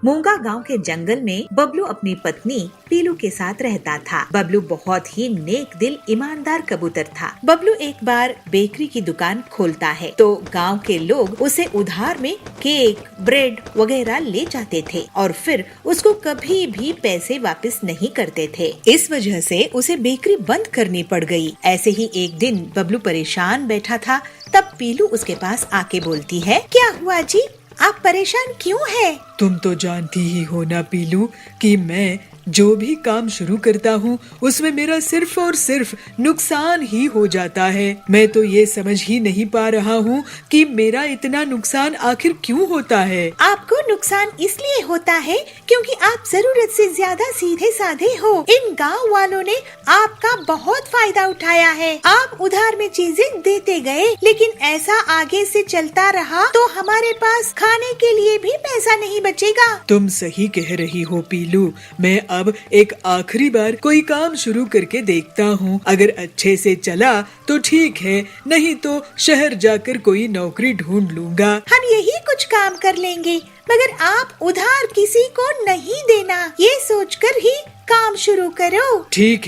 मूंगा गांव के जंगल में बबलू अपनी पत्नी पीलू के साथ रहता था। बबलू बहुत ही नेक दिल ईमानदार कबूतर था। बबलू एक बार बेकरी की दुकान खोलता है तो गांव के लोग उसे उधार में केक, ब्रेड वगैरह ले जाते थे और फिर उसको कभी भी पैसे वापस नहीं करते थे। इस वजह से उसे बेकरी बंद करनी पड़ गई। ऐसे ही एक दिन बबलू परेशान बैठा था, तब पीलू उसके पास आके बोलती है, क्या हुआ जी, आप परेशान क्यों हैं? तुम तो जानती ही हो ना पीलू कि मैं जो भी काम शुरू करता हूँ उसमें मेरा सिर्फ और सिर्फ नुकसान ही हो जाता है। मैं तो ये समझ ही नहीं पा रहा हूँ कि मेरा इतना नुकसान आखिर क्यों होता है। आपको नुकसान इसलिए होता है क्योंकि आप जरूरत से ज्यादा सीधे साधे हो। इन गांव वालों ने आपका बहुत फायदा उठाया है। आप उधार में चीजें देते गए, लेकिन ऐसा आगे से चलता रहा तो हमारे पास खाने के लिए भी पैसा नहीं बचेगा। तुम सही कह रही हो पीलू। मैं अब एक आखिरी बार कोई काम शुरू करके देखता हूँ। अगर अच्छे से चला तो ठीक है, नहीं तो शहर जाकर कोई नौकरी ढूंढ लूंगा। हम यही कुछ काम कर लेंगे, मगर आप उधार किसी को नहीं देना, ये सोचकर ही काम शुरू करो। ठीक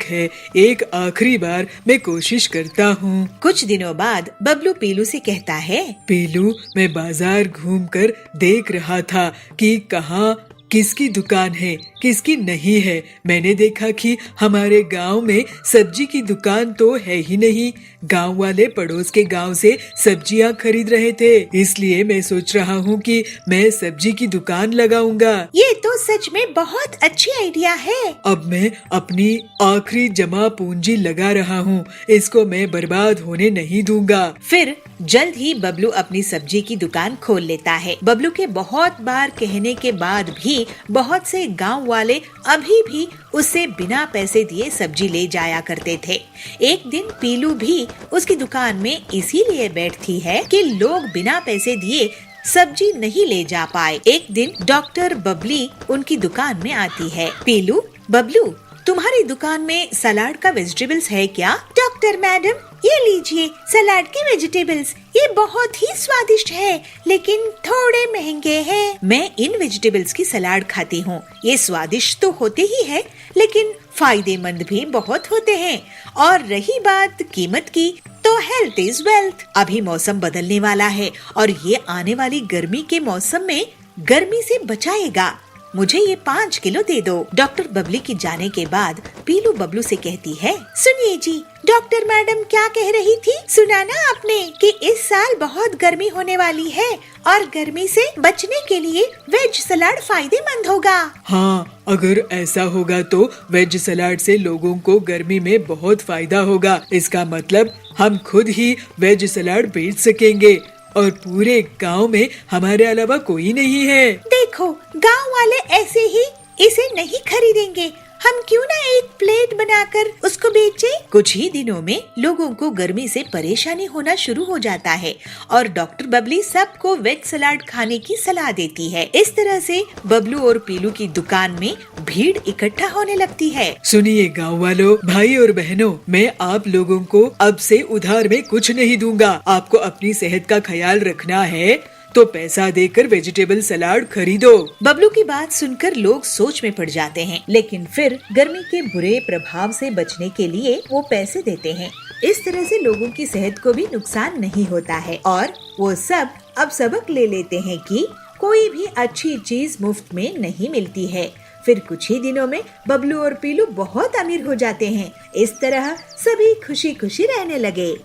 है, एक आखिरी बार मैं कोशिश करता हूँ। कुछ दिनों बाद बबलू पीलू से कहता है, पीलू, मैं बाजार घूमकर देख रहा था कि कहाँ किसकी दुकान है किसकी नहीं है। मैंने देखा कि हमारे गांव में सब्जी की दुकान तो है ही नहीं। गांव वाले पड़ोस के गांव से सब्जियां खरीद रहे थे, इसलिए मैं सोच रहा हूँ कि मैं सब्जी की दुकान लगाऊंगा। ये तो सच में बहुत अच्छी आइडिया है। अब मैं अपनी आखिरी जमा पूंजी लगा रहा हूँ, इसको मैं बर्बाद होने नहीं दूंगा। फिर जल्द ही बबलू अपनी सब्जी की दुकान खोल लेता है। बबलू के बहुत बार कहने के बाद भी बहुत से गांव वाले अभी भी उससे बिना पैसे दिए सब्जी ले जाया करते थे। एक दिन पीलू भी उसकी दुकान में इसीलिए बैठती है कि लोग बिना पैसे दिए सब्जी नहीं ले जा पाए। एक दिन डॉक्टर बबली उनकी दुकान में आती है। पीलू, बबलू, तुम्हारी दुकान में सलाद का वेजिटेबल्स है क्या? डॉक्टर मैडम, ये लीजिए सलाद के वेजिटेबल्स, ये बहुत ही स्वादिष्ट है, लेकिन थोड़े महंगे हैं। मैं इन वेजिटेबल्स की सलाद खाती हूँ। ये स्वादिष्ट तो होते ही है, लेकिन फायदेमंद भी बहुत होते हैं। और रही बात कीमत की, तो हेल्थ इज वेल्थ। अभी मौसम बदलने वाला है और ये आने वाली गर्मी के मौसम में गर्मी से बचाएगा। मुझे ये 5 किलो दे दो। डॉक्टर बबली की जाने के बाद पीलू बबलू से कहती है, सुनिए जी, डॉक्टर मैडम क्या कह रही थी? सुना ना आपने कि इस साल बहुत गर्मी होने वाली है और गर्मी से बचने के लिए वेज सलाद फायदेमंद होगा। हाँ, अगर ऐसा होगा तो वेज सलाद से लोगों को गर्मी में बहुत फायदा होगा। इसका मतलब हम खुद ही वेज सलाद बेच सकेंगे और पूरे गांव में हमारे अलावा कोई नहीं है। देखो, गांव वाले ऐसे ही इसे नहीं खरीदेंगे। हम क्यों ना एक प्लेट बनाकर उसको बेचें? कुछ ही दिनों में लोगों को गर्मी से परेशानी होना शुरू हो जाता है और डॉक्टर बबली सबको वेज सलाद खाने की सलाह देती है। इस तरह से बबलू और पीलू की दुकान में भीड़ इकट्ठा होने लगती है। सुनिए गांव वालों, भाई और बहनों, मैं आप लोगों को अब से उधार में कुछ नहीं दूंगा। आपको अपनी सेहत का ख्याल रखना है तो पैसा देकर वेजिटेबल सलाद खरीदो। बबलू की बात सुनकर लोग सोच में पड़ जाते हैं, लेकिन फिर गर्मी के बुरे प्रभाव से बचने के लिए वो पैसे देते हैं। इस तरह से लोगों की सेहत को भी नुकसान नहीं होता है और वो सब अब सबक ले लेते हैं कि कोई भी अच्छी चीज मुफ्त में नहीं मिलती है। फिर कुछ ही दिनों में बबलू और पीलू बहुत अमीर हो जाते हैं। इस तरह सभी खुशी खुशी रहने लगे।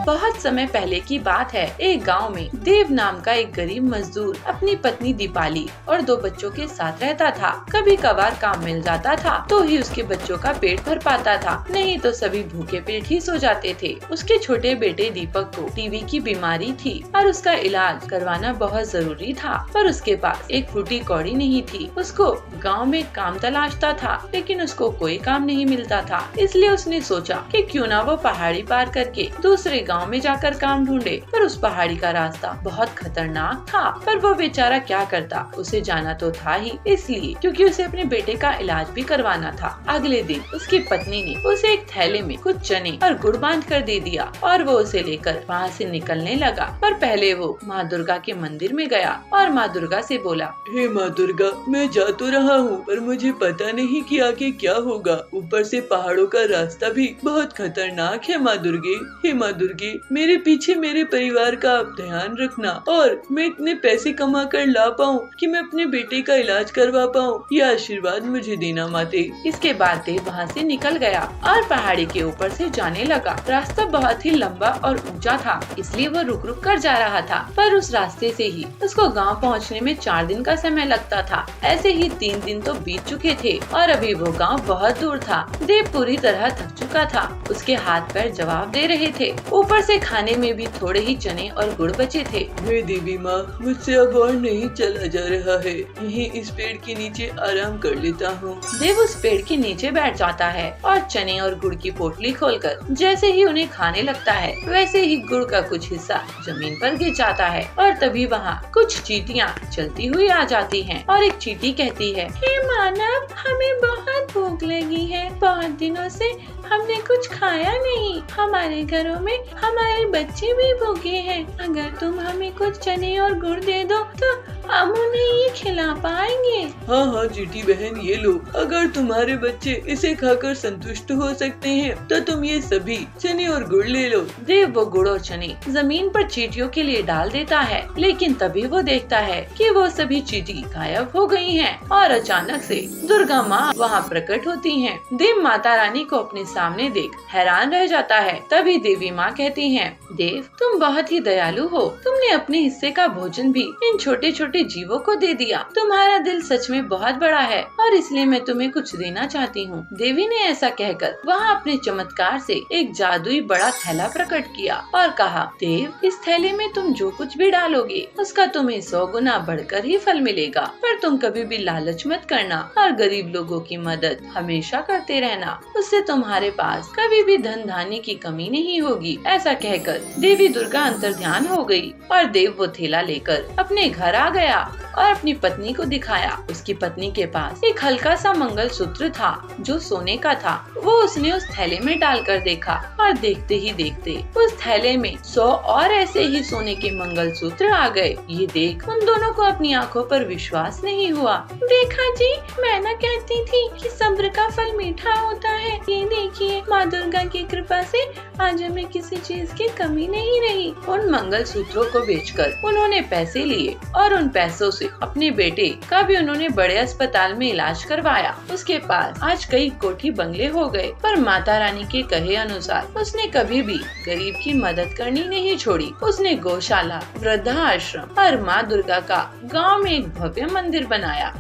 बहुत समय पहले की बात है। एक गांव में देव नाम का एक गरीब मजदूर अपनी पत्नी दीपाली और 2 बच्चों के साथ रहता था। कभी कभार काम मिल जाता था तो ही उसके बच्चों का पेट भर पाता था, नहीं तो सभी भूखे पेट ही सो जाते थे। उसके छोटे बेटे दीपक को टीबी की बीमारी थी और उसका इलाज करवाना बहुत जरूरी था, पर उसके पास एक फूटी कौड़ी नहीं थी। उसको गाँव में काम तलाशता था, लेकिन उसको कोई काम नहीं मिलता था। इसलिए उसने सोचा कि क्यों ना वो पहाड़ी पार करके दूसरे गाँव गांव में जाकर काम ढूंढे, पर उस पहाड़ी का रास्ता बहुत खतरनाक था। पर वो बेचारा क्या करता, उसे जाना तो था ही, इसलिए क्योंकि उसे अपने बेटे का इलाज भी करवाना था। अगले दिन उसकी पत्नी ने उसे एक थैले में कुछ चने और गुड़ बांध कर दे दिया और वो उसे लेकर वहाँ से निकलने लगा। पर पहले वो माँ दुर्गा के मंदिर में गया और माँ दुर्गा से बोला, हे माँ दुर्गा, मैं जा तो रहा हूँ पर मुझे पता नहीं कि आगे क्या होगा। ऊपर से पहाड़ों का रास्ता भी बहुत खतरनाक है माँ दुर्गे। हे माँ दुर्गे, मेरे पीछे मेरे परिवार का आप ध्यान रखना और मैं इतने पैसे कमा कर ला पाऊँ कि मैं अपने बेटे का इलाज करवा पाऊँ, यह आशीर्वाद मुझे देना माते। इसके बाद देव वहाँ से निकल गया और पहाड़ी के ऊपर से जाने लगा। रास्ता बहुत ही लंबा और ऊंचा था, इसलिए वो रुक रुक कर जा रहा था। पर उस रास्ते से ही उसको गांव पहुंचने में 4 दिन का समय लगता था। ऐसे ही 3 दिन तो बीत चुके थे और अभी वो गांव बहुत दूर था। देव पूरी तरह थक चुका था, उसके हाथ पैर जवाब दे रहे थे। ऊपर से खाने में भी थोड़े ही चने और गुड़ बचे थे। हे देवी माँ, मुझसे अब और नहीं चला जा रहा है, यहीं इस पेड़ के नीचे आराम कर लेता हूँ। देव उस पेड़ के नीचे बैठ जाता है और चने और गुड़ की पोटली खोलकर जैसे ही उन्हें खाने लगता है, वैसे ही गुड़ का कुछ हिस्सा जमीन पर गिर जाता है और तभी वहाँ कुछ चींटियाँ चलती हुई आ जाती हैं और एक चींटी कहती है, हे मानव, हमें बहुत भूख लगी है, बहुत दिनों से हमने कुछ खाया नहीं, हमारे घरों में हमारे बच्चे भी भूखे हैं, अगर तुम हमें कुछ चने और गुड़ दे दो तो हम उन्हें ये खिला पाएंगे। हाँ हाँ चींटी बहन, ये लो, अगर तुम्हारे बच्चे इसे खाकर संतुष्ट हो सकते हैं तो तुम ये सभी चने और गुड़ ले लो। देव वो गुड़ और चने जमीन पर चींटियों के लिए डाल देता है, लेकिन तभी वो देखता है कि वो सभी चींटी गायब हो गई हैं और अचानक से दुर्गा माँ वहाँ प्रकट होती हैं। देव माता रानी को अपने सामने देख हैरान रह जाता है। तभी देवी माँ कहती हैं, देव, तुम बहुत ही दयालु हो, तुमने अपने हिस्से का भोजन भी इन छोटे छोटे जीवों को दे दिया। तुम्हारा दिल सच में बहुत बड़ा है और इसलिए मैं तुम्हें कुछ देना चाहती हूँ। देवी ने ऐसा कहकर वहाँ अपने चमत्कार से एक जादुई बड़ा थैला प्रकट किया और कहा, देव, इस थैले में तुम जो कुछ भी डालोगे उसका तुम्हें 100 गुना बढ़कर ही फल मिलेगा। पर तुम कभी भी लालच मत करना और गरीब लोगों की मदद हमेशा करते रहना, उससे तुम्हारे पास कभी भी धन धान्य की कमी नहीं होगी। ऐसा कहकर देवी दुर्गा अंतर्ध्यान हो गई और देव वो थैला लेकर अपने घर आ गया और अपनी पत्नी को दिखाया। उसकी पत्नी के पास एक हल्का सा मंगलसूत्र था जो सोने का था। वो उसने उस थैले में डालकर देखा और देखते ही देखते उस थैले में 100 और ऐसे ही सोने के मंगलसूत्र आ गए। ये देख उन दोनों को अपनी आंखों पर विश्वास नहीं हुआ। देखा जी, मैं ना कहती थी कि सब्र का फल मीठा होता है। ये देखिए, माँ दुर्गा की कृपा से आज हमें किसी चीज की कमी नहीं रही। उन मंगलसूत्रों को बेचकर उन्होंने पैसे लिए और उन पैसों से अपने बेटे का भी उन्होंने बड़े अस्पताल में इलाज करवाया। उसके पास आज कई कोठी बंगले हो गए, पर माता रानी के कहे अनुसार उसने कभी भी गरीब की मदद करनी नहीं छोड़ी। उसने गौशाला, वृद्धाश्रम और माँ दुर्गा का गांव में एक भव्य मंदिर बनाया।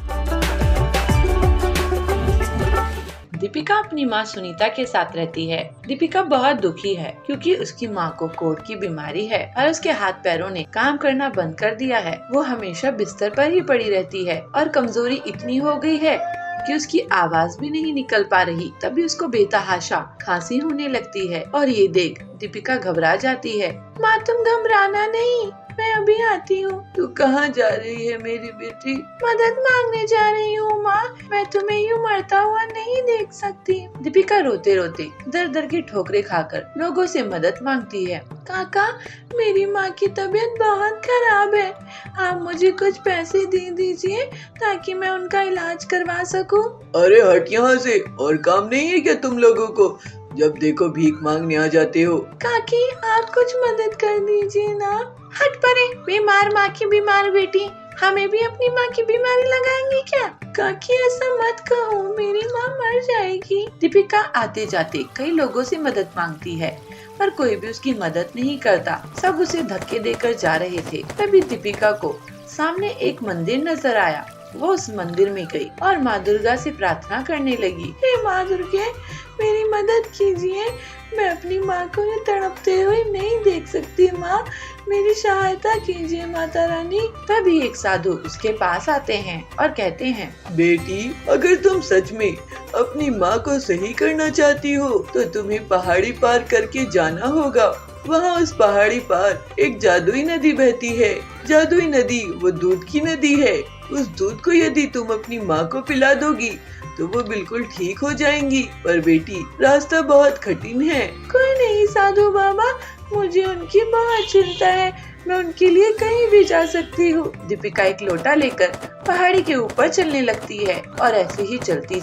दीपिका अपनी माँ सुनीता के साथ रहती है। दीपिका बहुत दुखी है क्योंकि उसकी माँ को कोढ़ की बीमारी है और उसके हाथ पैरों ने काम करना बंद कर दिया है। वो हमेशा बिस्तर पर ही पड़ी रहती है और कमजोरी इतनी हो गई है कि उसकी आवाज भी नहीं निकल पा रही। तभी उसको बेतहाशा खांसी होने लगती है और ये देख दीपिका घबरा जाती है। माँ, तुम घबराना नहीं, मैं अभी आती हूँ। तू कहाँ जा रही है मेरी बेटी? मदद मांगने जा रही हूँ माँ, मैं तुम्हें यूँ मरता हुआ नहीं देख सकती। दीपिका रोते रोते दर दर की ठोकरें खाकर लोगों से मदद मांगती है। काका, मेरी माँ की तबीयत बहुत खराब है, आप मुझे कुछ पैसे दे दीजिए ताकि मैं उनका इलाज करवा सकूं। अरे हट यहाँ से, और काम नहीं है क्या तुम लोगों को? जब देखो भीख मांगने आ जाते हो। काकी, आप कुछ मदद कर दीजिए ना। हट परे, बीमार माँ की बीमार बेटी, हमें भी अपनी माँ की बीमारी लगाएंगे क्या? काकी, ऐसा मत कहो, मेरी माँ मर जाएगी। दीपिका आते जाते कई लोगों से मदद मांगती है, पर कोई भी उसकी मदद नहीं करता। सब उसे धक्के देकर जा रहे थे। तभी दीपिका को सामने एक मंदिर नजर आया। वो उस मंदिर में गई और माँ दुर्गा से प्रार्थना करने लगी। हे माँ दुर्गे, मेरी मदद कीजिए, मैं अपनी माँ को ये तड़पते हुए नहीं देख सकती। माँ, मेरी सहायता कीजिए माता रानी। तभी एक साधु उसके पास आते हैं और कहते हैं, बेटी, अगर तुम सच में अपनी माँ को सही करना चाहती हो तो तुम्हें पहाड़ी पार करके जाना होगा वहाँ उस पहाड़ी पर एक जादुई नदी बहती है। जादुई नदी वो दूध की नदी है। उस दूध को यदि तुम अपनी माँ को पिला दोगी तो वो बिल्कुल ठीक हो जाएंगी। पर बेटी, रास्ता बहुत कठिन है। कोई नहीं साधु बाबा, मुझे उनकी बहुत चिंता है। मैं उनके लिए कहीं भी जा सकती हूँ। दीपिका एक लोटा लेकर पहाड़ी के ऊपर चलने लगती है और ऐसे ही चलती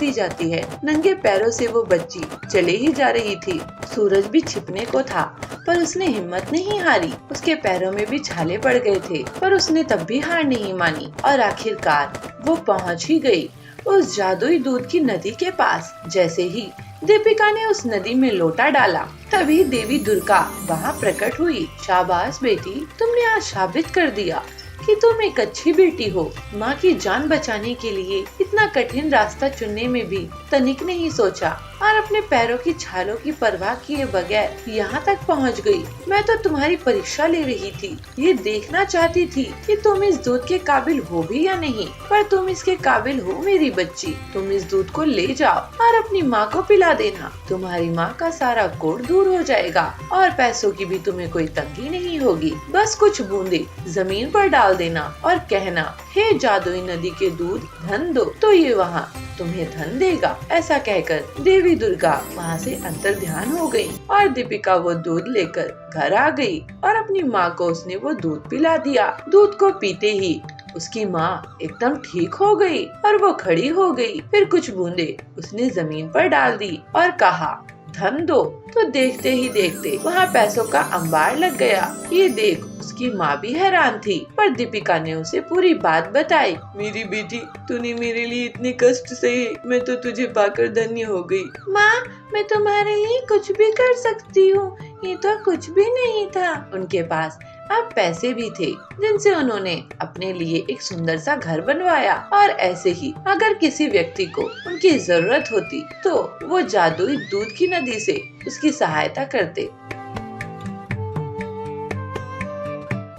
जाती है। नंगे पैरों से वो बच्ची चले ही जा रही थी। सूरज भी छिपने को था पर उसने हिम्मत नहीं हारी। उसके पैरों में भी छाले पड़ गए थे पर उसने तब भी हार नहीं मानी और आखिरकार वो पहुँच ही गई उस जादुई दूध की नदी के पास। जैसे ही दीपिका ने उस नदी में लोटा डाला तभी देवी दुर्गा वहाँ प्रकट हुई। शाबाश बेटी, तुमने आज साबित कर दिया कि तुम एक अच्छी बेटी हो। माँ की जान बचाने के लिए इतना कठिन रास्ता चुनने में भी तनिक नहीं सोचा और अपने पैरों की छालों की परवाह किए बगैर यहाँ तक पहुँच गई। मैं तो तुम्हारी परीक्षा ले रही थी, ये देखना चाहती थी कि तुम इस दूध के काबिल हो भी या नहीं। पर तुम इसके काबिल हो मेरी बच्ची। तुम इस दूध को ले जाओ और अपनी माँ को पिला देना। तुम्हारी माँ का सारा कोढ़ दूर हो जाएगा और पैसों की भी तुम्हें कोई तंगी नहीं होगी। बस कुछ बूंदे जमीन पर डाल देना और कहना, हे जादुई नदी के दूध, धन दो, तो ये वहाँ तुम्हें धन देगा। ऐसा कहकर देवी दुर्गा वहाँ से अंतर ध्यान हो गई और दीपिका वो दूध लेकर घर आ गई और अपनी माँ को उसने वो दूध पिला दिया। दूध को पीते ही उसकी माँ एकदम ठीक हो गई और वो खड़ी हो गई। फिर कुछ बूंदे उसने जमीन पर डाल दी और कहा, धन दो। तो देखते ही देखते वहाँ पैसों का अंबार लग गया। ये देख उसकी माँ भी हैरान थी पर दीपिका ने उसे पूरी बात बताई। मेरी बेटी, तूने मेरे लिए इतने कष्ट सहे, मैं तो तुझे पाकर धन्य हो गई। माँ, मैं तुम्हारे लिए कुछ भी कर सकती हूँ, ये तो कुछ भी नहीं था। उनके पास अब पैसे भी थे जिनसे उन्होंने अपने लिए एक सुंदर सा घर बनवाया और ऐसे ही अगर किसी व्यक्ति को उनकी जरूरत होती तो वो जादुई दूध की नदी से उसकी सहायता करते।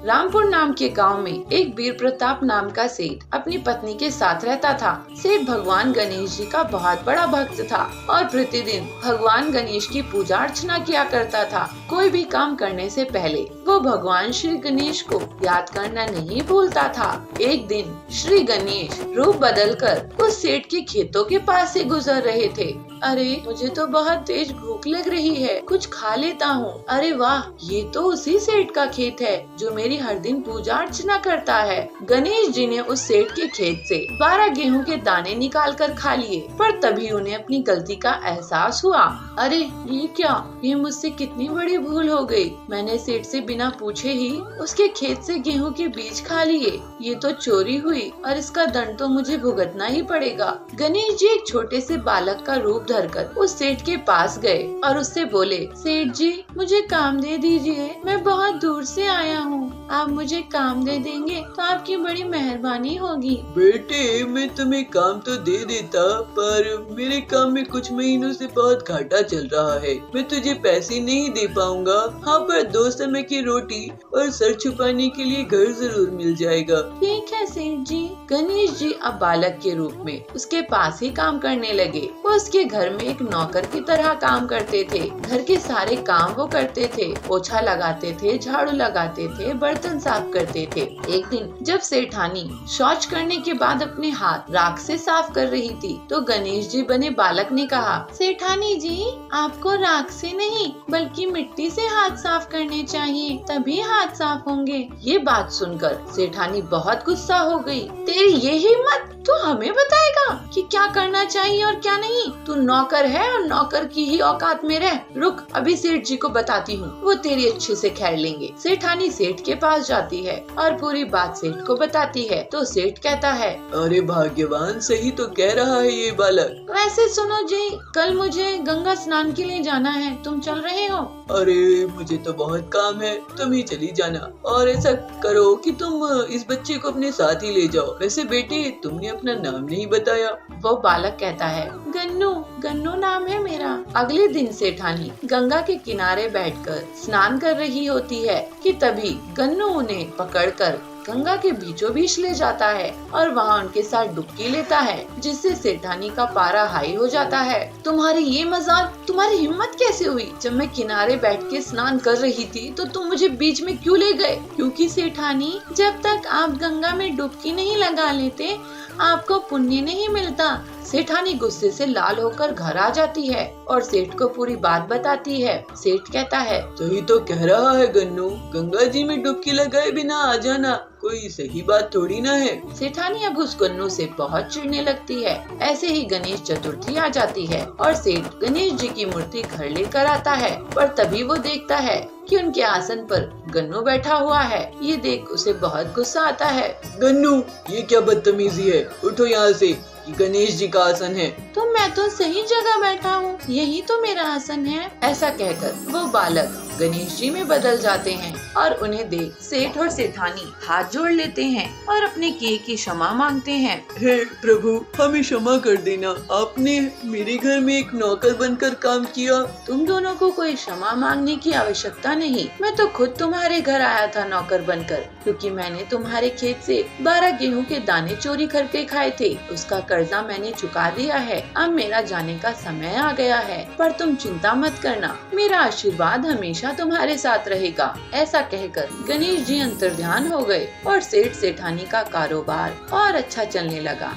रामपुर नाम के गांव में एक वीर प्रताप नाम का सेठ अपनी पत्नी के साथ रहता था। सेठ भगवान गणेश जी का बहुत बड़ा भक्त था और प्रतिदिन भगवान गणेश की पूजा अर्चना किया करता था। कोई भी काम करने से पहले वो भगवान श्री गणेश को याद करना नहीं भूलता था। एक दिन श्री गणेश रूप बदलकर उस सेठ के खेतों के पास से गुजर रहे थे। अरे, मुझे तो बहुत तेज भूख लग रही है, कुछ खा लेता हूँ। अरे वाह, ये तो उसी सेठ का खेत है जो मेरी हर दिन पूजा अर्चना करता है। गणेश जी ने उस सेठ के खेत से 12 गेहूं के दाने निकाल कर खा लिए पर तभी उन्हें अपनी गलती का एहसास हुआ। अरे ये क्या, ये मुझसे कितनी बड़ी भूल हो गई। मैंने सेठ से बिना पूछे ही उसके खेत से गेहूं के बीज खा लिए। ये तो चोरी हुई और इसका दंड तो मुझे भुगतना ही पड़ेगा। गणेश जी एक छोटे से बालक का रूप धरकर उस सेठ के पास गए और उससे बोले, सेठ जी, मुझे काम दे दीजिए, मैं बहुत दूर से आया हूँ। आप मुझे काम दे देंगे तो आपकी बड़ी मेहरबानी होगी। बेटे, मैं तुम्हें काम तो दे देता पर मेरे काम में कुछ महीनों से बहुत घाटा चल रहा है। मैं तुझे पैसे नहीं दे पाऊंगा। हाँ, पर 2 समय की रोटी और सर छुपाने के लिए घर जरूर मिल जाएगा। ठीक है सेठ जी। गणेश जी अब बालक के रूप में उसके पास ही काम करने लगे। वो उसके घर में एक नौकर की तरह काम करते थे। घर के सारे काम वो करते थे, पोछा लगाते थे, झाड़ू लगाते थे, बर्तन साफ करते थे। एक दिन जब सेठानी शौच करने के बाद अपने हाथ राख से साफ कर रही थी तो गणेश जी बने बालक ने कहा, सेठानी जी, आपको राख से नहीं बल्कि मिट्टी से हाथ साफ करने चाहिए, तभी हाथ साफ होंगे। ये बात सुनकर सेठानी बहुत गुस्सा हो गई। तेरी ये हिम्मत, तू हमें बताएगा कि क्या करना चाहिए और क्या नहीं? तू नौकर है और नौकर की ही औकात में रह। रुक, अभी सेठ जी को बताती हूँ, वो तेरी अच्छे से खैर लेंगे। सेठानी सेठ के पास जाती है और पूरी बात सेठ को बताती है तो सेठ कहता है, अरे भाग्यवान, सही तो कह रहा है ये बालक। वैसे सुनो जी, कल मुझे गंगा स्नान के लिए जाना है, तुम चल रहे हो? अरे मुझे तो बहुत काम है, तुम ही चली जाना। और ऐसा करो कि तुम इस बच्चे को अपने साथ ही ले जाओ। वैसे बेटे, तुमने अपना नाम नहीं बताया। वो बालक कहता है, गन्नू, गन्नू नाम है मेरा। अगले दिन सेठानी गंगा के किनारे बैठकर स्नान कर रही होती है कि तभी गन्नू उन्हें पकड़कर गंगा के बीचों बीच ले जाता है और वहाँ उनके साथ डुबकी लेता है, जिससे सेठानी का पारा हाई हो जाता है। तुम्हारी ये मजाक, तुम्हारी हिम्मत कैसे हुई? जब मैं किनारे बैठ के स्नान कर रही थी तो तुम मुझे बीच में क्यों ले गए? क्योंकि सेठानी, जब तक आप गंगा में डुबकी नहीं लगा लेते आपको पुण्य नहीं मिलता। सेठानी गुस्से से लाल होकर घर आ जाती है और सेठ को पूरी बात बताती है। सेठ कहता है, सही तो कह रहा है गन्नू, गंगा जी में डुबकी लगाए बिना आ जाना कोई सही बात थोड़ी ना है। सेठानी अब उस गन्नू से बहुत चिढ़ने लगती है। ऐसे ही गणेश चतुर्थी आ जाती है और सेठ गणेश जी की मूर्ति घर लेकर आता है, पर तभी वो देखता है कि उनके आसन पर गन्नू बैठा हुआ है। ये देख उसे बहुत गुस्सा आता है। गन्नू, ये क्या बदतमीजी है, उठो यहाँ से, ये गणेश जी का आसन है। तो मैं तो सही जगह बैठा हूँ, यही तो मेरा आसन है। ऐसा कहकर वो बालक गणेश जी में बदल जाते हैं और उन्हें देख सेठ और सेठानी हाथ जोड़ लेते हैं और अपने किए की क्षमा मांगते हैं। हे प्रभु, हमें क्षमा कर देना, आपने मेरे घर में एक नौकर बनकर काम किया। तुम दोनों को कोई क्षमा मांगने की आवश्यकता नहीं। मैं तो खुद तुम्हारे घर आया था नौकर बनकर, क्योंकि मैंने तुम्हारे खेत से 12 गेहूं के दाने चोरी करके खाए थे। उसका कर्जा मैंने चुका दिया है। अब मेरा जाने का समय आ गया है, पर तुम चिंता मत करना, मेरा आशीर्वाद हमेशा तुम्हारे साथ रहेगा। ऐसा कहकर गणेश जी अंतर्ध्यान हो गए और सेठ सेठानी का कारोबार और अच्छा चलने लगा।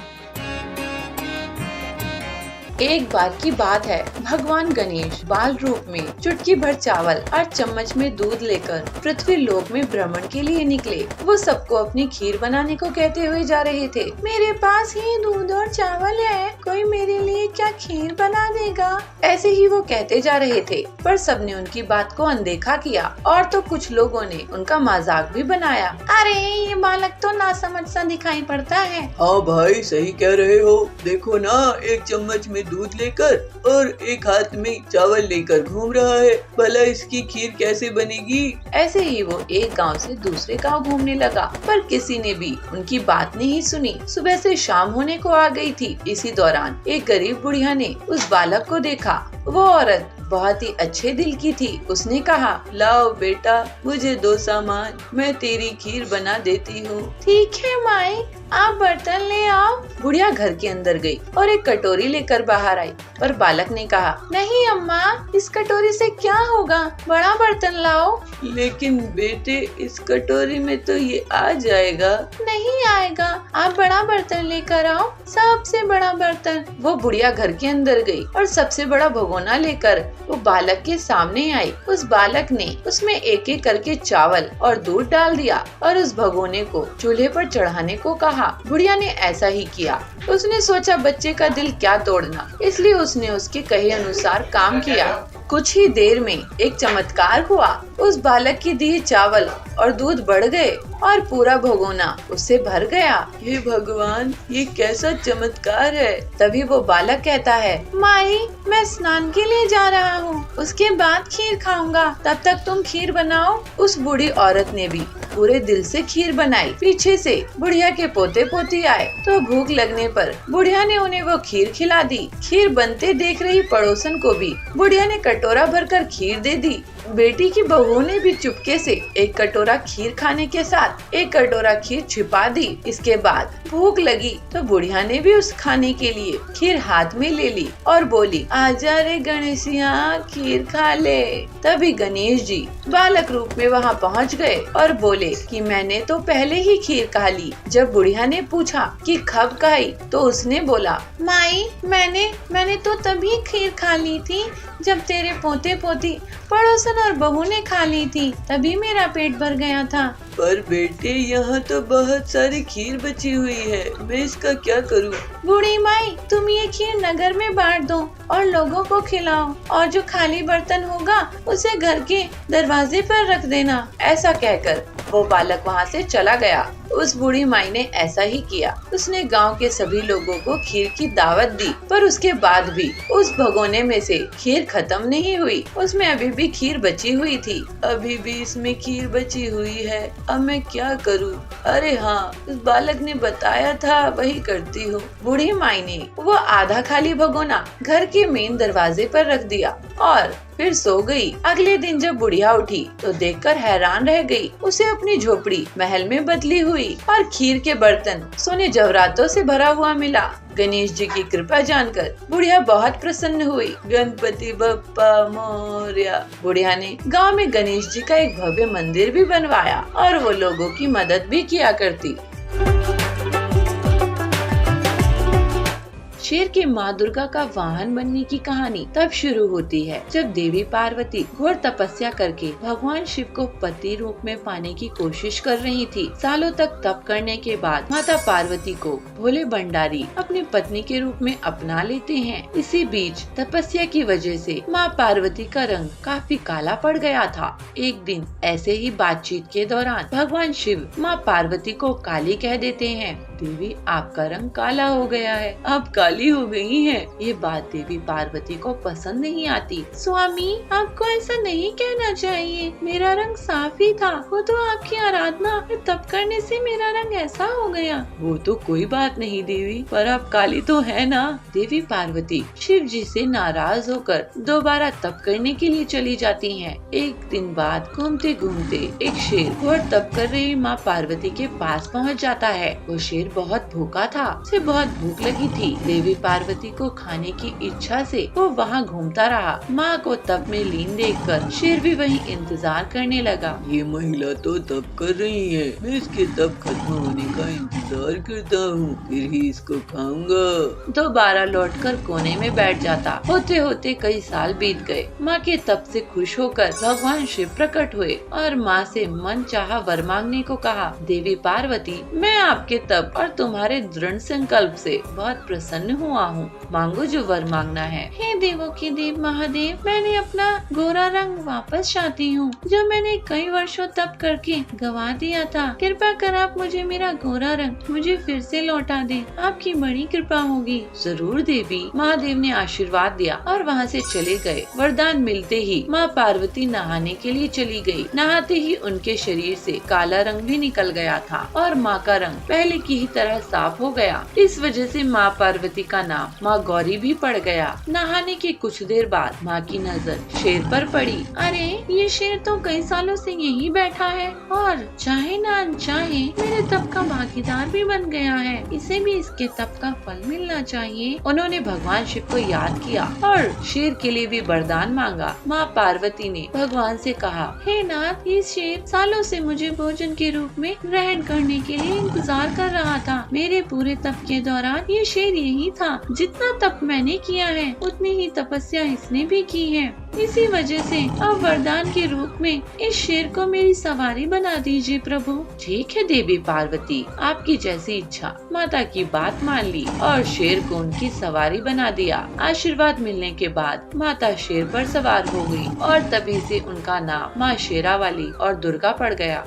एक बार की बात है, भगवान गणेश बाल रूप में चुटकी भर चावल और चम्मच में दूध लेकर पृथ्वी लोक में भ्रमण के लिए निकले। वो सबको अपनी खीर बनाने को कहते हुए जा रहे थे। मेरे पास ही दूध और चावल है, कोई मेरे लिए क्या खीर बना देगा? ऐसे ही वो कहते जा रहे थे, पर सबने उनकी बात को अनदेखा किया और तो कुछ लोगों ने उनका मजाक भी बनाया। अरे ये बालक तो नासमझ सा दिखाई पड़ता है। हाँ भाई, सही कह रहे हो, देखो ना, एक चम्मच में दूध लेकर और एक हाथ में चावल लेकर घूम रहा है, भला इसकी खीर कैसे बनेगी? ऐसे ही वो एक गांव से दूसरे गांव घूमने लगा, पर किसी ने भी उनकी बात नहीं सुनी। सुबह से शाम होने को आ गई थी। इसी दौरान एक गरीब बुढ़िया ने उस बालक को देखा। वो औरत बहुत ही अच्छे दिल की थी। उसने कहा, लाओ बेटा, मुझे दो सामान, मैं तेरी खीर बना देती हूँ। ठीक है माई, आप बर्तन ले आओ। बुढ़िया घर के अंदर गई और एक कटोरी लेकर बाहर आई, पर बालक ने कहा, नहीं अम्मा, इस कटोरी से क्या होगा, बड़ा बर्तन लाओ। लेकिन बेटे, इस कटोरी में तो ये आ जाएगा। नहीं आएगा, आप बड़ा बर्तन लेकर आओ, सबसे बड़ा बर्तन। वो बुढ़िया घर के अंदर गई और सबसे बड़ा भगोना लेकर वो बालक के सामने आई। उस बालक ने उसमें एक एक करके चावल और दूध डाल दिया और उस भगोने को चूल्हे पर चढ़ाने को कहा। बुढ़िया ने ऐसा ही किया। उसने सोचा बच्चे का दिल क्या तोड़ना, इसलिए उसने उसके कहे अनुसार काम किया। कुछ ही देर में एक चमत्कार हुआ। उस बालक की दिए चावल और दूध बढ़ गए और पूरा भगोना उससे भर गया। हे भगवान, ये कैसा चमत्कार है। तभी वो बालक कहता है, माई, मैं स्नान के लिए जा रहा हूँ, उसके बाद खीर खाऊंगा, तब तक तुम खीर बनाओ। उस बूढ़ी औरत ने भी पूरे दिल से खीर बनाई। पीछे से बुढ़िया के पोते पोती आए तो भूख लगने पर बुढ़िया ने उन्हें वो खीर खिला दी। खीर बनते देख रही पड़ोसन को भी बुढ़िया ने कटोरा भरकर खीर दे दी। बेटी की बहू ने भी चुपके से एक कटोरा खीर खाने के साथ एक कटोरा खीर छिपा दी। इसके बाद भूख लगी तो बुढ़िया ने भी उस खाने के लिए खीर हाथ में ले ली और बोली, आजा रे गणेशिया, खीर खा ले। तभी गणेश जी बालक रूप में वहाँ पहुँच गए और बोले कि मैंने तो पहले ही खीर खा ली। जब बुढ़िया ने पूछा कि कब खाई तो उसने बोला, माई, मैंने तो तभी खीर खा ली थी जब तेरे पोते पोती पड़ोसन और बहू ने खा ली थी, तभी मेरा पेट भर गया था। पर बेटे, यहाँ तो बहुत सारी खीर बची हुई है, मैं इसका क्या करूँ? बूढ़ी माई, तुम ये खीर नगर में बांट दो और लोगों को खिलाओ, और जो खाली बर्तन होगा उसे घर के दरवाजे पर रख देना। ऐसा कहकर वो बालक वहाँ से चला गया। उस बूढ़ी माई ने ऐसा ही किया। उसने गांव के सभी लोगों को खीर की दावत दी, पर उसके बाद भी उस भगोने में से खीर खत्म नहीं हुई। उसमें अभी भी खीर बची हुई थी। अभी भी इसमें खीर बची हुई है, अब मैं क्या करूं? अरे हाँ, उस बालक ने बताया था, वही करती हूँ। बूढ़ी माई ने वो आधा खाली भगोना घर के मेन दरवाजे पर रख दिया और फिर सो गई। अगले दिन जब बुढ़िया उठी तो देखकर हैरान रह गई। उसे अपनी झोपड़ी महल में बदली हुई और खीर के बर्तन सोने जवरातों से भरा हुआ मिला। गणेश जी की कृपा जानकर बुढ़िया बहुत प्रसन्न हुई। गणपति बप्पा मोरया। बुढ़िया ने गांव में गणेश जी का एक भव्य मंदिर भी बनवाया और वो लोगों की मदद भी किया करती। शेर के माँ दुर्गा का वाहन बनने की कहानी तब शुरू होती है जब देवी पार्वती घोर तपस्या करके भगवान शिव को पति रूप में पाने की कोशिश कर रही थी। सालों तक तप करने के बाद माता पार्वती को भोले भंडारी अपनी पत्नी के रूप में अपना लेते हैं। इसी बीच तपस्या की वजह से माँ पार्वती का रंग काफी काला पड़ गया था। एक दिन ऐसे ही बातचीत के दौरान भगवान शिव माँ पार्वती को काली कह देते हैं। देवी, आपका रंग काला हो गया है, आप काली हो गई हैं। ये बात देवी पार्वती को पसंद नहीं आती। स्वामी, आपको ऐसा नहीं कहना चाहिए, मेरा रंग साफ ही था, वो तो आपकी आराधना तप करने से मेरा रंग ऐसा हो गया। वो तो कोई बात नहीं देवी, पर आप काली तो है ना। देवी पार्वती शिव जी से नाराज होकर दोबारा तप करने के लिए चली जाती हैं। एक दिन बाद घूमते घूमते एक शेर घोर तप कर रही माँ पार्वती के पास पहुँच जाता है। वो शेर बहुत भूखा था, उसे बहुत भूख लगी थी। देवी पार्वती को खाने की इच्छा से वो वहाँ घूमता रहा। माँ को तप में लीन देखकर शेर भी वहीं इंतजार करने लगा। ये महिला तो तप कर रही है, मैं इसके तप खत्म होने का इंतजार करता हूँ, फिर ही इसको खाऊंगा। दोबारा लौटकर कोने में बैठ जाता। होते होते कई साल बीत गए। माँ के तप से खुश होकर भगवान शिव प्रकट हुए और माँ से मन चाहा वर मांगने को कहा। देवी पार्वती, मैं आपके तप और तुम्हारे दृढ़ संकल्प से बहुत प्रसन्न हुआ हूँ, मांगो जो वर मांगना है। हे देवों के देव महादेव, मैंने अपना गोरा रंग वापस चाहती हूँ, जो मैंने कई वर्षों तप करके गवा दिया था। कृपा कर आप मुझे मेरा गोरा रंग मुझे फिर से लौटा दे, आपकी बड़ी कृपा होगी। जरूर देवी, महादेव ने आशीर्वाद दिया और वहाँ से चले गए। वरदान मिलते ही माँ पार्वती नहाने के लिए चली गई। नहाते ही उनके शरीर से काला रंग भी निकल गया था और माँ का रंग पहले की ही तरह साफ हो गया। इस वजह से माँ पार्वती का नाम माँ गौरी भी पड़ गया। नहाने के कुछ देर बाद माँ की नजर शेर पर पड़ी। अरे, ये शेर तो कई सालों से यहीं बैठा है और चाहे ना अनचाहे मेरे तप का भागीदार भी बन गया है। इसे भी इसके तप का फल मिलना चाहिए। उन्होंने भगवान शिव को याद किया और शेर के लिए भी वरदान मांगा। माँ पार्वती ने भगवान से कहा, हे नाथ, ये शेर सालों से मुझे भोजन के रूप में ग्रहण करने के लिए इंतजार कर रहा था। मेरे पूरे तप के दौरान ये शेर यही था। जितना तप मैंने किया है उतनी ही तपस्या इसने भी की है। इसी वजह से अब वरदान के रूप में इस शेर को मेरी सवारी बना दीजिए प्रभु। ठीक है देवी पार्वती, आपकी जैसी इच्छा। माता की बात मान ली और शेर को उनकी सवारी बना दिया। आशीर्वाद मिलने के बाद माता शेर पर सवार हो गई और तभी से उनका नाम माँ शेरावाली और दुर्गा पड़ गया।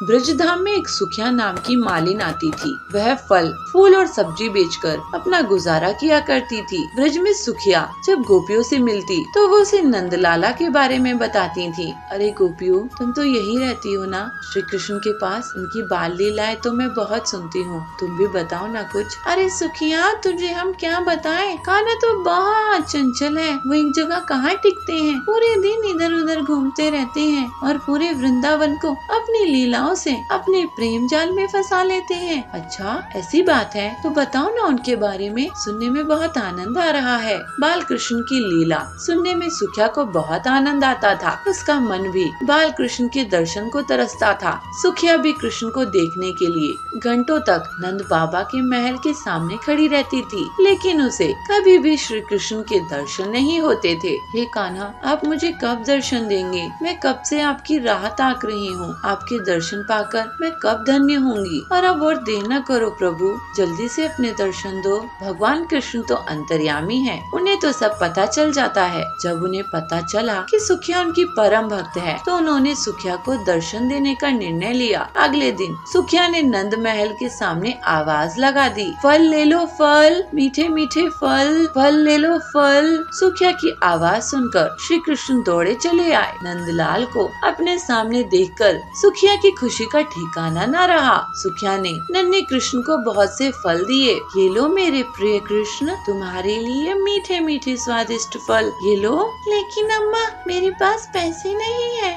ब्रजधाम में एक सुखिया नाम की मालिन आती थी। वह फल, फूल और सब्जी बेचकर अपना गुजारा किया करती थी। ब्रज में सुखिया जब गोपियों से मिलती तो वो उसे नंदलाला के बारे में बताती थी। अरे गोपियों, तुम तो यही रहती हो ना श्री कृष्ण के पास? उनकी बाल लीलाएं तो मैं बहुत सुनती हूँ, तुम भी बताओ ना कुछ। अरे सुखिया, तुझे हम क्या बताएं? कान्हा तो बहुत चंचल है, वो एक जगह कहाँ टिकते हैं, पूरे दिन इधर उधर घूमते रहते हैं और पूरे वृंदावन को अपनी लीलाओं से अपने प्रेम जाल में फंसा लेते हैं। अच्छा, ऐसी बात है तो बताओ ना उनके बारे में, सुनने में बहुत आनंद आ रहा है। बाल कृष्ण की लीला सुनने में सुखिया को बहुत आनंद आता था। उसका मन भी बाल कृष्ण के दर्शन को तरसता था। सुखिया भी कृष्ण को देखने के लिए घंटों तक नंद बाबा के महल के सामने खड़ी रहती थी, लेकिन उसे कभी भी श्री कृष्ण के दर्शन नहीं होते थे। हे कान्हा, आप मुझे कब दर्शन देंगे? मैं कब से आपकी राह ताक रही हूँ। आपके दर्शन पाकर मैं कब धन्य होंगी। और अब और देर न करो प्रभु, जल्दी से अपने दर्शन दो। भगवान कृष्ण तो अंतर्यामी है, उन्हें तो सब पता चल जाता है। जब उन्हें पता चला कि सुखिया उनकी परम भक्त है तो उन्होंने सुखिया को दर्शन देने का निर्णय लिया। अगले दिन सुखिया ने नंद महल के सामने आवाज लगा दी, फल ले लो फल, मीठे मीठे फल, फल ले लो फल। सुखिया की आवाज सुनकर श्री कृष्ण दौड़े चले आए। नंदलाल को अपने सामने देखकर सुखिया की खुशी का ठिकाना न रहा। सुखिया ने नन्हे कृष्ण को बहुत से फल दिए। ये लो मेरे प्रिय कृष्ण, तुम्हारे लिए मीठे मीठे स्वादिष्ट फल, ये लो। लेकिन अम्मा, मेरे पास पैसे नहीं है।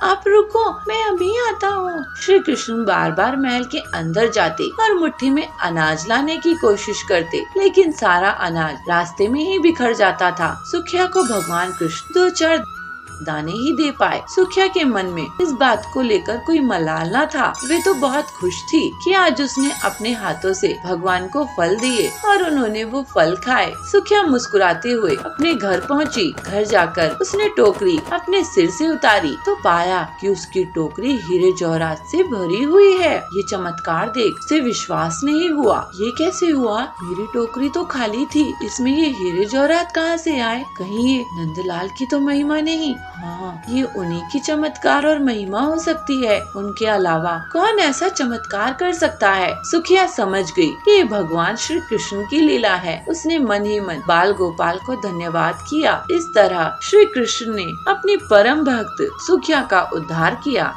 आप रुको, मैं अभी आता हूँ। श्री कृष्ण बार बार महल के अंदर जाते और मुट्ठी में अनाज लाने की कोशिश करते, लेकिन सारा अनाज रास्ते में ही बिखर जाता था। सुखिया को भगवान कृष्ण 2-4 दाने ही दे पाए। सुखिया के मन में इस बात को लेकर कोई मलाल न था। वे तो बहुत खुश थी कि आज उसने अपने हाथों से भगवान को फल दिए और उन्होंने वो फल खाए। सुखिया मुस्कुराते हुए अपने घर पहुंची। घर जाकर उसने टोकरी अपने सिर से उतारी तो पाया कि उसकी टोकरी हीरे जवाहरात से भरी हुई है। ये चमत्कार देख उसे विश्वास नहीं हुआ। ये कैसे हुआ? मेरी टोकरी तो खाली थी, इसमें ये हीरे जवाहरात कहाँ से आए? कहीं ये नंदलाल की तो महिमा नहीं? हाँ, ये उन्हीं की चमत्कार और महिमा हो सकती है। उनके अलावा कौन ऐसा चमत्कार कर सकता है? सुखिया समझ गई कि ये भगवान श्री कृष्ण की लीला है। उसने मन ही मन बाल गोपाल को धन्यवाद किया। इस तरह श्री कृष्ण ने अपनी परम भक्त सुखिया का उद्धार किया।